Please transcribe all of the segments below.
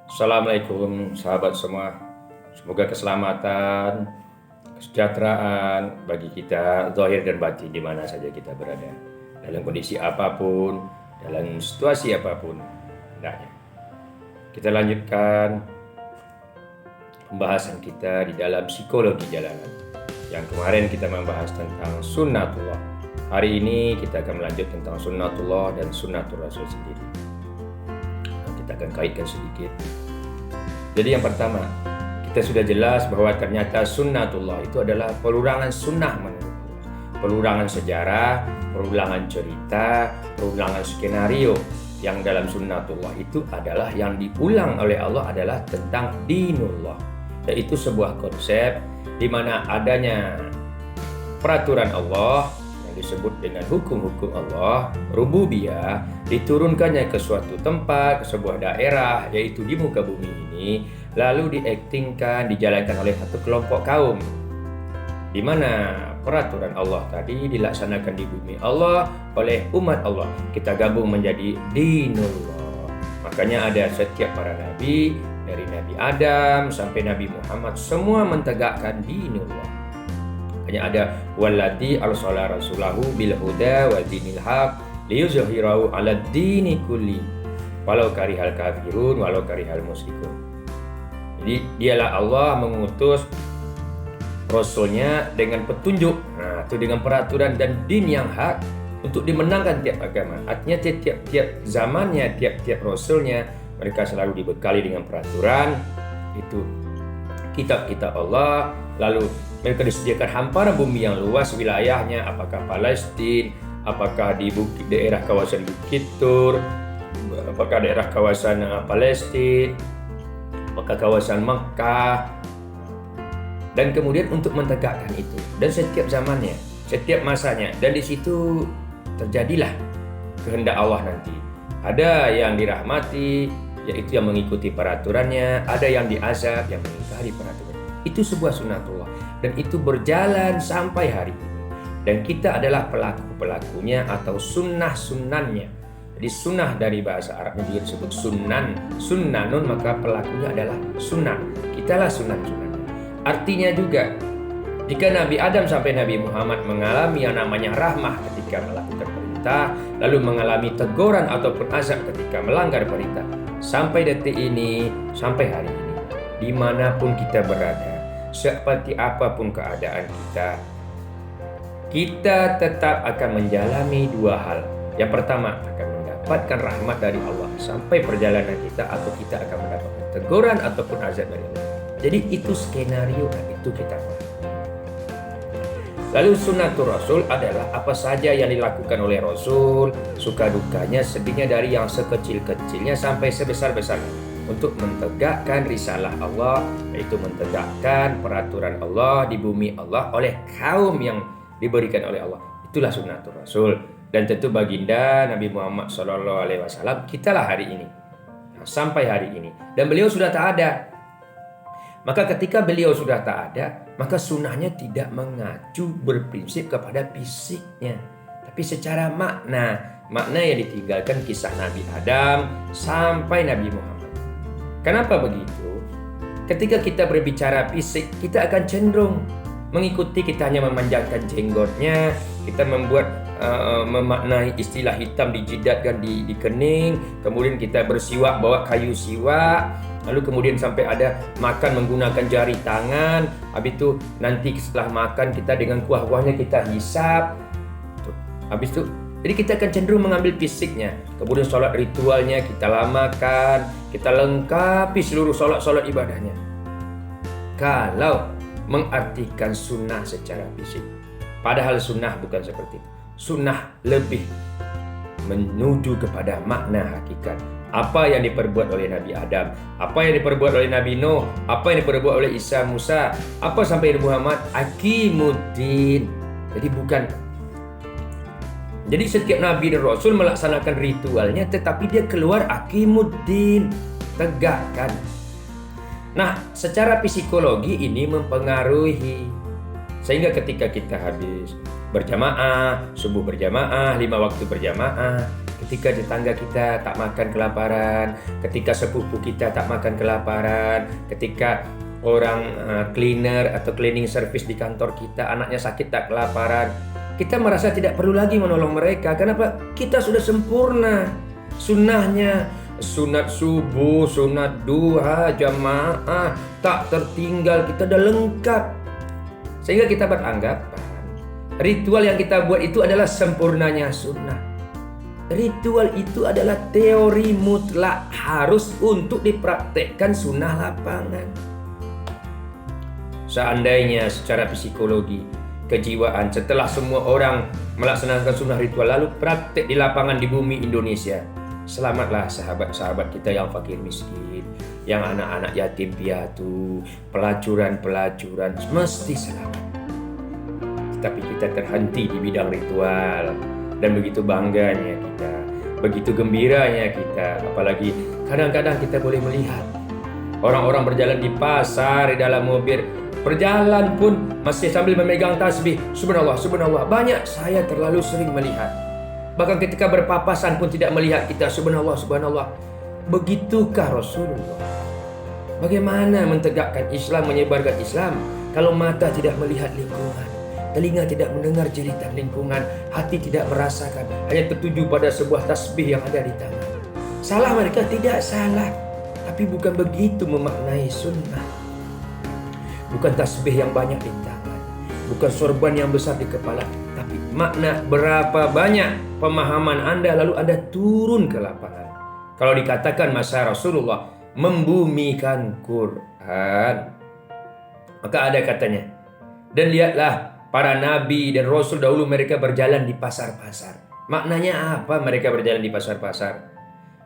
Assalamualaikum sahabat semua. Semoga keselamatan, kesejahteraan bagi kita zahir dan batin di mana saja kita berada. Dalam kondisi apapun, dalam situasi apapun hendaknya. Kita lanjutkan pembahasan kita di dalam psikologi jalanan. Yang kemarin kita membahas tentang sunnatullah. Hari ini kita akan melanjutkan tentang sunnatullah dan sunnatur Rasul sendiri. Kita akan kaitkan sedikit. Jadi yang pertama, kita sudah jelas bahwa ternyata sunnatullah itu adalah perulangan sunnah menurut Allah. Perulangan sejarah, perulangan cerita, perulangan skenario. Yang dalam sunnatullah itu adalah yang diulang oleh Allah adalah tentang dinullah. Yaitu sebuah konsep di mana adanya peraturan Allah disebut dengan hukum-hukum Allah, rububiyah, diturunkannya ke suatu tempat, ke sebuah daerah, yaitu di muka bumi ini, lalu diaktingkan, dijalankan oleh satu kelompok kaum, di mana peraturan Allah tadi dilaksanakan di bumi Allah oleh umat Allah. Kita gabung menjadi dinullah. Makanya ada setiap para nabi, dari Nabi Adam sampai Nabi Muhammad, semua mentegakkan dinullah. Hanya ada wallati arsala rasulahu bil huda wa dinil haq liyuzhirahu 'ala dini kulli walau karihal kafirun walau karihal musyrikun. Jadi dialah Allah mengutus rasulnya dengan petunjuk, itu dengan peraturan dan din yang hak untuk dimenangkan tiap agama. Artinya tiap zamannya, tiap rasulnya mereka selalu dibekali dengan peraturan itu kitab-kitab Allah, lalu mereka disediakan hamparan bumi yang luas wilayahnya, apakah Palestina, apakah di bukit daerah kawasan Bukit Tur, apakah daerah kawasan Palestina, apakah kawasan Mekah, dan kemudian untuk mentegakkan itu dan setiap zamannya, setiap masanya, dan di situ terjadilah kehendak Allah nanti. Ada yang dirahmati, yaitu yang mengikuti peraturannya, ada yang diazab, yang mengingkari peraturan. Itu sebuah sunnatullah dan itu berjalan sampai hari ini. Dan kita adalah pelaku-pelakunya atau sunnah-sunnannya. Jadi sunnah dari bahasa Arabnya juga disebut sunnan, sunnanun, maka pelakunya adalah sunnah. Kitalah sunnah-sunnannya. Artinya juga jika Nabi Adam sampai Nabi Muhammad mengalami yang namanya rahmah ketika melakukan perintah, lalu mengalami teguran ataupun azab ketika melanggar perintah, sampai detik ini, sampai hari ini, dimanapun kita berada, seperti apapun keadaan kita tetap akan menjalani dua hal. Yang pertama, akan mendapatkan rahmat dari Allah sampai perjalanan kita, atau kita akan mendapatkan teguran ataupun azab dari Allah. Jadi itu skenario dan itu kita pahami. Lalu sunnatul Rasul adalah apa saja yang dilakukan oleh Rasul, suka dukanya, sedihnya, dari yang sekecil-kecilnya sampai sebesar-besarnya, untuk mentegakkan risalah Allah, yaitu mentegakkan peraturan Allah di bumi Allah oleh kaum yang diberikan oleh Allah. Itulah sunnatul Rasul. Dan tentu baginda Nabi Muhammad SAW, kitalah hari ini, sampai hari ini. Dan beliau sudah tak ada. Maka ketika beliau sudah tak ada, maka sunnahnya tidak mengacu berprinsip kepada fisiknya, tapi secara makna yang ditinggalkan kisah Nabi Adam sampai Nabi Muhammad. Kenapa begitu? Ketika kita berbicara fisik, kita akan cenderung mengikuti, kita hanya memanjangkan jenggotnya, kita memaknai istilah hitam dijidatkan di kening, kemudian kita bersiwak bawa kayu siwak, lalu kemudian sampai ada makan menggunakan jari tangan, habis itu nanti setelah makan kita dengan kuah-kuahnya kita hisap, habis itu jadi kita akan cenderung mengambil fisiknya. Kemudian sholat ritualnya kita lamakan, kita lengkapi seluruh sholat ibadahnya. Kalau mengartikan sunnah secara fisik, padahal sunnah bukan seperti itu. Sunnah lebih menuju kepada makna hakikat. Apa yang diperbuat oleh Nabi Adam, apa yang diperbuat oleh Nabi Nuh, apa yang diperbuat oleh Isa Musa, apa sampai Muhammad, aqimuddin. Jadi setiap Nabi dan Rasul melaksanakan ritualnya, tetapi dia keluar aqimuddin, tegakkan. Nah, secara psikologi ini mempengaruhi. Sehingga ketika kita habis berjamaah, subuh berjamaah, 5 waktu berjamaah, ketika tetangga kita tak makan kelaparan, ketika sepupu kita tak makan kelaparan, ketika orang cleaner atau cleaning service di kantor kita anaknya sakit tak kelaparan, kita merasa tidak perlu lagi menolong mereka. Kenapa? Kita sudah sempurna sunnahnya, sunat subuh, sunat duha, jamaah tak tertinggal, kita udah lengkap. Sehingga kita beranggapan ritual yang kita buat itu adalah sempurnanya sunnah. Ritual itu adalah teori mutlak, harus untuk dipraktekkan sunnah lapangan. Seandainya secara psikologi, kejiwaan, setelah semua orang melaksanakan sunnah ritual lalu praktek di lapangan di bumi Indonesia, selamatlah sahabat-sahabat kita yang fakir miskin, yang anak-anak yatim piatu, pelacuran-pelacuran, mesti selamat. Tapi kita terhenti di bidang ritual, dan begitu bangganya kita, begitu gembiranya kita. Apalagi kadang-kadang kita boleh melihat orang-orang berjalan di pasar, di dalam mobil, berjalan pun masih sambil memegang tasbih. Subhanallah, subhanallah. Banyak saya terlalu sering melihat. Bahkan ketika berpapasan pun tidak melihat kita. Subhanallah, subhanallah. Begitukah Rasulullah? Bagaimana mentegakkan Islam, menyebarkan Islam kalau mata tidak melihat lingkungan, telinga tidak mendengar jeritan lingkungan, hati tidak merasakan, hanya tertuju pada sebuah tasbih yang ada di tangan. Salah mereka? Tidak salah, tapi bukan begitu memaknai sunnah. Bukan tasbih yang banyak di tangan, bukan sorban yang besar di kepala, tapi makna berapa banyak pemahaman Anda lalu Anda turun ke lapangan. Kalau dikatakan masa Rasulullah membumikan Quran, maka ada katanya, dan lihatlah para nabi dan rasul dahulu mereka berjalan di pasar-pasar. Maknanya apa mereka berjalan di pasar-pasar?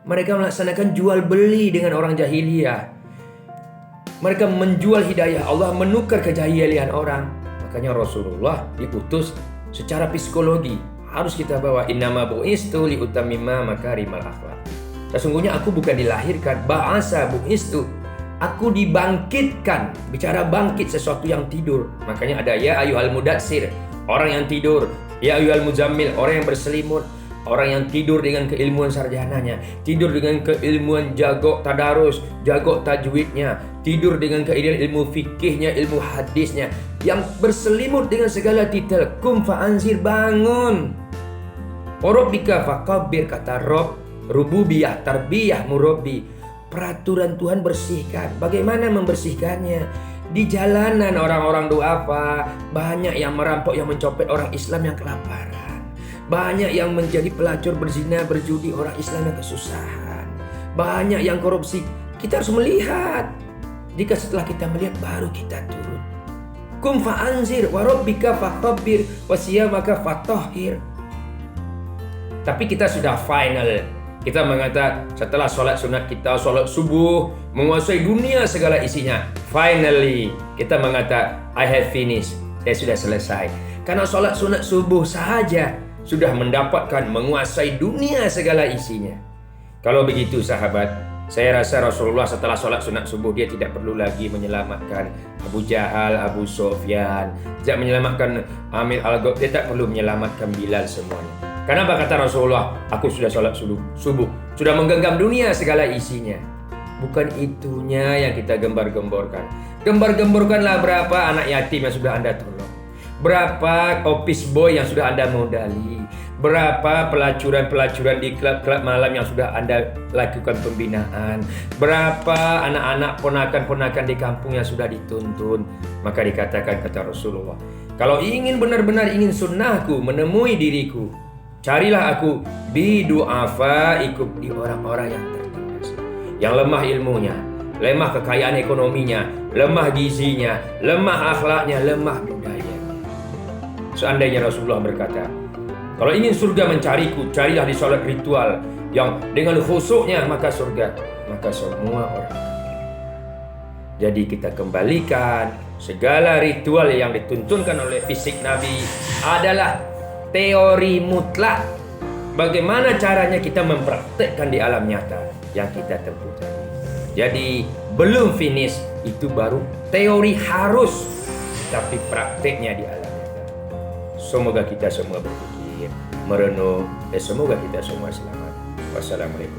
Mereka melaksanakan jual beli dengan orang jahiliyah. Mereka menjual hidayah Allah, menukar kejahilian orang. Makanya Rasulullah diutus secara psikologi. Harus kita bawa innama bu'istu liutammima makarimal akhlak. Sesungguhnya aku bukan dilahirkan, ba'asa bu'istu, aku dibangkitkan. Bicara bangkit sesuatu yang tidur. Makanya ada ya ayyuhal mudatsir, orang yang tidur. Ya ayyuhal muzammil, orang yang berselimut. Orang yang tidur dengan keilmuan sarjananya, tidur dengan keilmuan jago tadarus, jago tajwidnya, tidur dengan keilmuan ilmu fikihnya, ilmu hadisnya, yang berselimut dengan segala titel. Kum fa'anzir, bangun. Warabbika fakabbir, kata Rob, rububiyah, tarbiyah, murabbi. Peraturan Tuhan bersihkan. Bagaimana membersihkannya? Di jalanan orang-orang duafa, banyak yang merampok, yang mencopet, orang Islam yang kelaparan. Banyak yang menjadi pelacur, berzina, berjudi, orang Islam yang kesusahan. Banyak yang korupsi. Kita harus melihat. Jika setelah kita melihat baru kita turun. Kum fa'anzir warabbika fakabbir wasiyamaka fatahhir. Tapi kita sudah final. Kita mengatakan setelah sholat sunat kita, sholat subuh, menguasai dunia segala isinya. Finally, kita mengatakan I have finished. Saya sudah selesai. Karena sholat sunat subuh sahaja sudah mendapatkan menguasai dunia segala isinya. Kalau begitu sahabat, saya rasa Rasulullah setelah sholat sunat subuh dia tidak perlu lagi menyelamatkan Abu Jahal, Abu Sufyan, tidak menyelamatkan Amir Al-Ghab, dia tak perlu menyelamatkan Bilal semuanya. Karena apa kata Rasulullah? Aku sudah sholat subuh, sudah menggenggam dunia segala isinya. Bukan itunya yang kita gembar-gemborkan. Gembar-gemborkanlah berapa anak yatim yang sudah Anda tolong. Berapa office boy yang sudah Anda modali. Berapa pelacuran-pelacuran di klub-klub malam yang sudah Anda lakukan pembinaan. Berapa anak-anak ponakan-ponakan di kampung yang sudah dituntun. Maka dikatakan kata Rasulullah, kalau ingin benar-benar ingin sunnahku menemui diriku, carilah aku bidu'afaikum, di orang-orang yang tertindas, yang lemah ilmunya, lemah kekayaan ekonominya, lemah gizinya, lemah akhlaknya, lemah budayanya. Seandainya Rasulullah berkata, kalau ingin surga mencariku, carilah di sholat ritual yang dengan khusyuknya maka surga, maka semua orang. Jadi kita kembalikan segala ritual yang dituntunkan oleh fisik Nabi adalah teori mutlak. Bagaimana caranya kita mempraktekkan di alam nyata yang kita tempuh tadi. Jadi belum finish, itu baru teori harus, tapi prakteknya di alam nyata. Semoga kita semua berpikir, merenung, dan semoga kita semua selamat. Wassalamualaikum.